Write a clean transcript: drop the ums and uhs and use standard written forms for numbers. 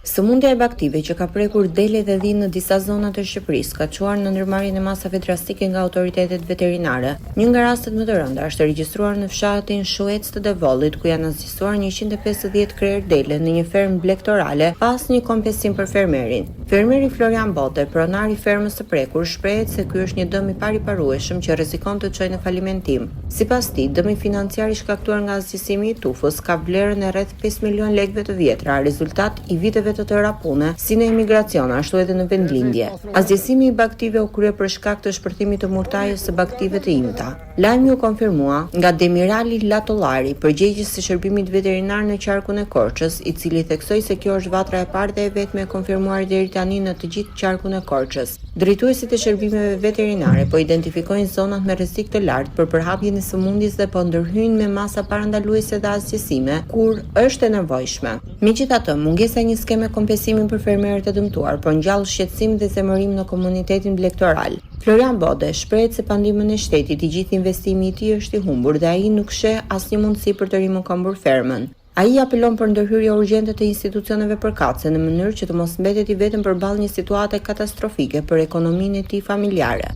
Sëmundja e baktive që ka prekur dele dhe dhinë në disa zona të Shqipërisë ka çuar në ndërmarrjen e masave drastike nga autoritetet veterinare. Një nga rastet më të rënda është regjistruar në fshatin Shuec të Devollit, ku janë azgjësuar 150 krerë dele në një fermë blegtorale pa asnjë kompensim për fermerin. Fermeri Florian Bote, pronar i fermës së prekur, shprehet se ky është një dëm i pariparueshëm që rrezikon të çojë në falimentim. Sipas tij, dëmi financiar i shkaktuar nga azgjësimi i tufës ka vlerën e rreth 5 milion lekëve të vjetra, rezultat i viteve të tëra pune, si në imigracion, ashtu edhe në vendlindje. Azgjësimi i baktive u krye për shkak të shpërthimit të murtajës së baktive të imta. Lajmi u konfirmua nga Demirali Latollari, përgjegjës së shërbimit veterinar në qarkun e Korçës, i cili theksoi se kjo është vatra e parë dhe e vetme e konfirmuar deri tani në të gjithë qarkun e Korçës. Drejtuesit e shërbimeve veterinare po identifikojnë zonat me rrezik të lartë për përhapjen e sëmundjes dhe po ndërhyjnë me masa parandaluese dhe azgjësime kur është e nevojshme. Megjithatë, mungesa e një skeme kompensimi për fermerët e dëmtuar po ngjall shqetësim dhe zemërim në komunitetin blegtoral. Florian Bode shprehet se pa ndihmën e shtetit i gjithë investimi i tij është i humbur dhe ai nuk sheh asnjë mundësi për të rimëkombur fermën. Ai apelon për ndërhyrje urgjente të institucioneve përkatëse në mënyrë që të mos mbetet i vetëm përballë një situate katastrofike për ekonominë e tij familjare.